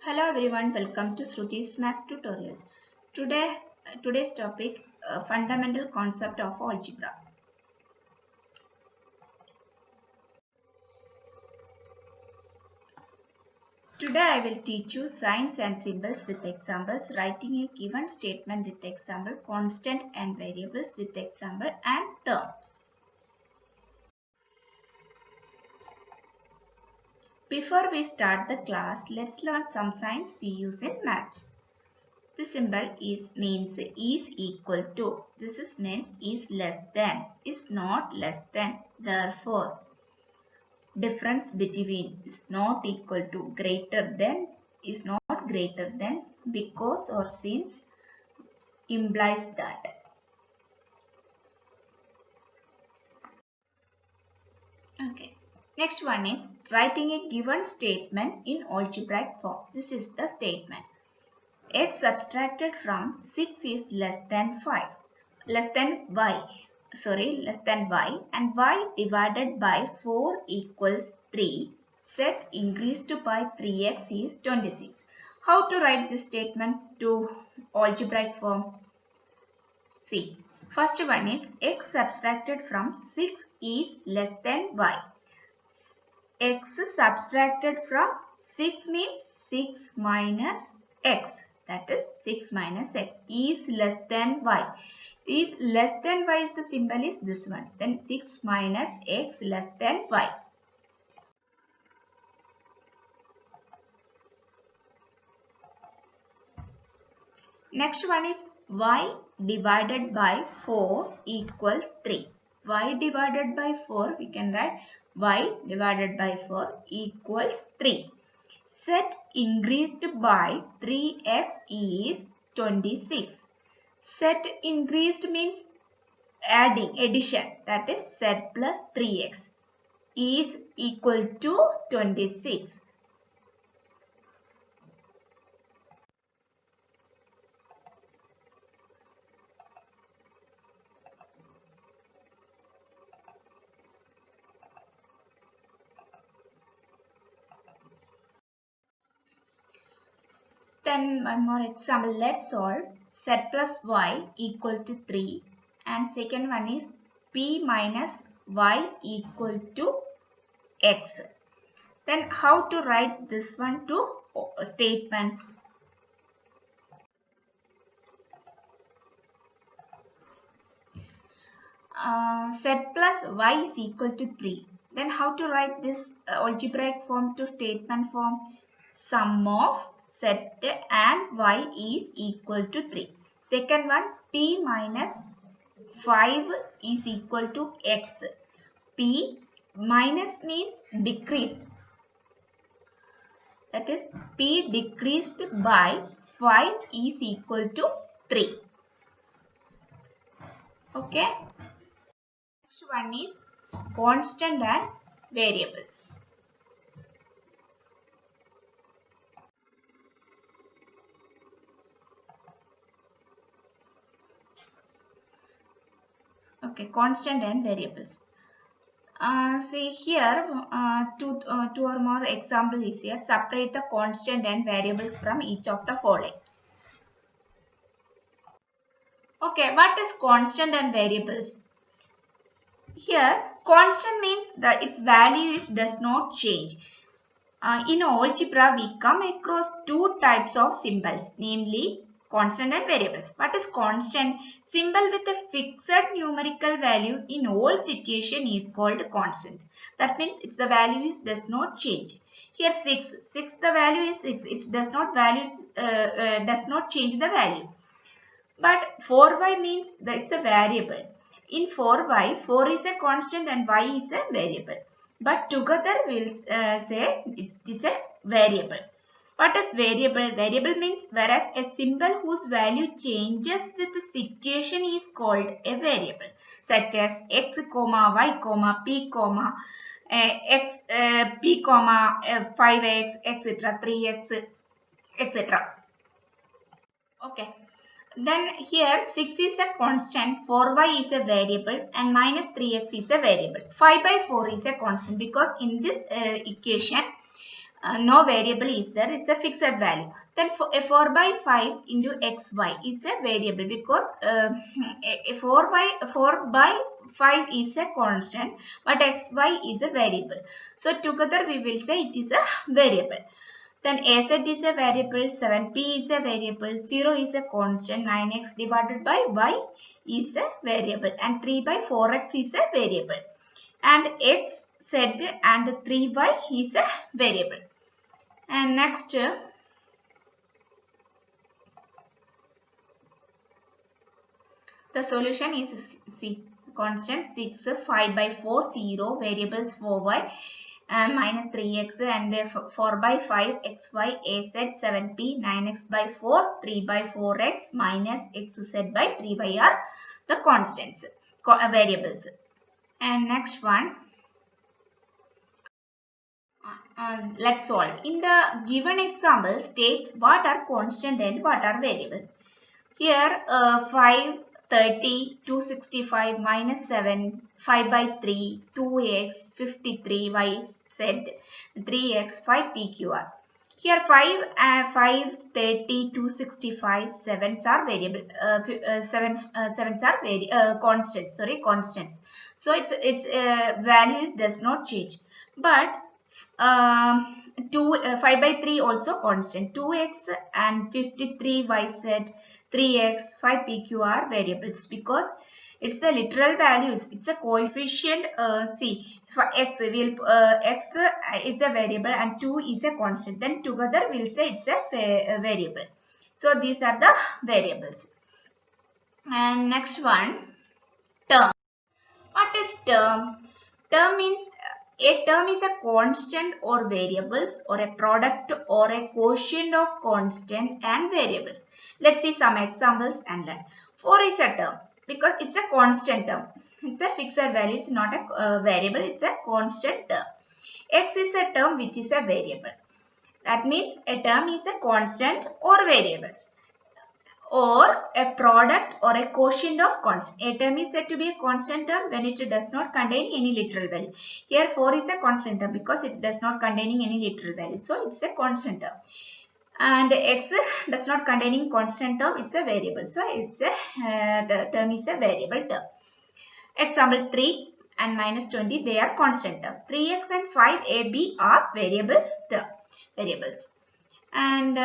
Hello everyone, welcome to Shruti's Maths tutorial. Today's topic, fundamental concept of algebra. Today I will teach you signs and symbols with examples, writing a given statement with example, constant and variables with example and terms. Before we start the class, let's learn some signs we use in maths. The symbol means is equal to. This means is less than, is not less than. Therefore, difference between is not equal to, greater than is not greater than, because or since implies that. Okay. Next one is writing a given statement in algebraic form. This is the statement. X subtracted from 6 is less than 5. Less than y. Less than y, and y divided by 4 equals 3. Set increased by 3x is 26. How to write this statement to algebraic form? See, first one is x subtracted from 6 is less than y. X subtracted from 6 means 6 minus x. That is 6 minus x is less than y. Is less than y is the symbol is this one. Then 6 minus x less than y. Next one is y divided by 4 equals 3. Y divided by 4, we can write y divided by 4 equals 3. Set increased by 3x is 26. Set increased means addition, that is set plus 3x is equal to 26. Then one more example, let's solve. Z plus y equal to 3, and second one is p minus y equal to x. Then how to write this one to statement? Z plus y is equal to 3. Then how to write this algebraic form to statement form? Sum of z and y is equal to 3. Second one, p minus 5 is equal to x. P minus means decrease. That is p decreased by 5 is equal to 3. Okay. Next one is constant and variables. Okay, constant and variables. See here, two or more example is here. Separate the constant and variables from each of the following. Okay, what is constant and variables? Here, constant means that its value does not change. In algebra, we come across two types of symbols, namely constant and variables. What is constant? Symbol with a fixed numerical value in all situation is called constant. That means its the value does not change. Here 6 the value is 6. It does not change the value. But 4y means that it's a variable. In 4y, 4 is a constant and y is a variable. But together we'll say it is a variable. What is variable? Variable means whereas a symbol whose value changes with the situation is called a variable, such as x, y, p, x, p, 5x, etc., 3x, etc. Okay. Then here 6 is a constant, 4y is a variable and minus 3x is a variable. 5 by 4 is a constant because in this equation no variable is there, it's a fixed value. Then for a 4 by 5 into xy is a variable because a 4 by 5 is a constant but xy is a variable. So together we will say it is a variable. Then az is a variable, 7p is a variable, 0 is a constant, 9x divided by y is a variable, and 3 by 4x is a variable, and x, z and 3y is a variable. And next, the solution is C. Constant 6, 5 by 4, 0, variables 4y, minus 3x and 4 by 5, xy, az, 7p, 9x by 4, 3 by 4x, minus xz by 3y are the constants, variables. And next one, let's solve. In the given example, state what are constant and what are variables. Here 5, 30, 265 minus 7, 5 by 3, 2x, 53, y, z, 3x, 5 pqr. Here 5, 30, 265, 7s are variable, 7s are constants, constants. So its values does not change. But 5 by 3 also constant, 2x and 53 yz, 3x, 5 pq are variables because it's the literal values, it's a coefficient. See, for x x is a variable and 2 is a constant, then together we'll say it's a variable. So these are the variables. And next one, term. What is term? Term means a term is a constant or variables or a product or a quotient of constant and variables. Let's see some examples and learn. 4 is a term because it's a constant term. It's a fixed value, it's not a variable, it's a constant term. X is a term which is a variable. That means a term is a constant or variables, or a product or a quotient of constant. A term is said to be a constant term when it does not contain any literal value. Here 4 is a constant term because it does not containing any literal value. So it's a constant term. And x does not containing constant term, it's a variable. So it's a the term is a variable term. Example 3 and minus 20, they are constant term. 3x and 5ab are variables. And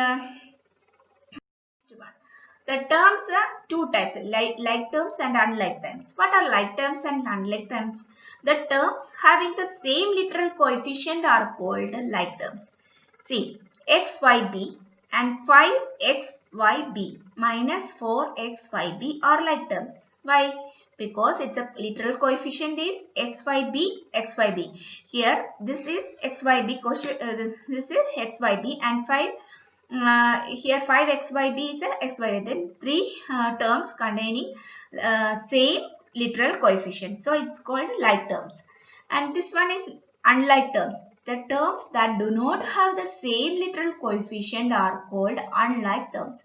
the terms are two types, like terms and unlike terms. What are like terms and unlike terms? The terms having the same literal coefficient are called like terms. See, xyb and 5xyb minus 4xyb are like terms. Why? Because its a literal coefficient is xyb. Here this is xyb, this is xyb, and 5 here 5xyb is a xy, then 3 terms containing same literal coefficient. So it's called like terms. And this one is unlike terms. The terms that do not have the same literal coefficient are called unlike terms.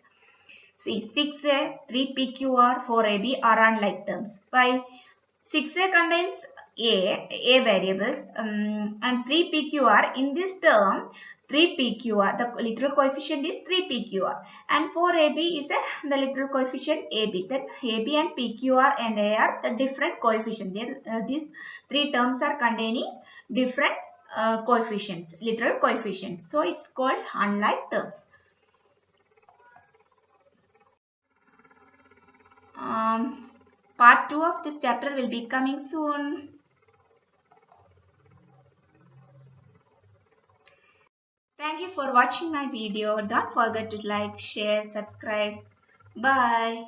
See, 6a, 3pqr, 4ab are unlike terms. Why? 6a contains a variables, and 3pqr, in this term 3pqr, the literal coefficient is 3pqr, and 4ab is the literal coefficient ab. Then ab and pqr and a are the different coefficients. These three terms are containing different coefficients, literal coefficients. So it's called unlike terms. Part 2 of this chapter will be coming soon. Thank you for watching my video. Don't forget to like, share, subscribe. Bye.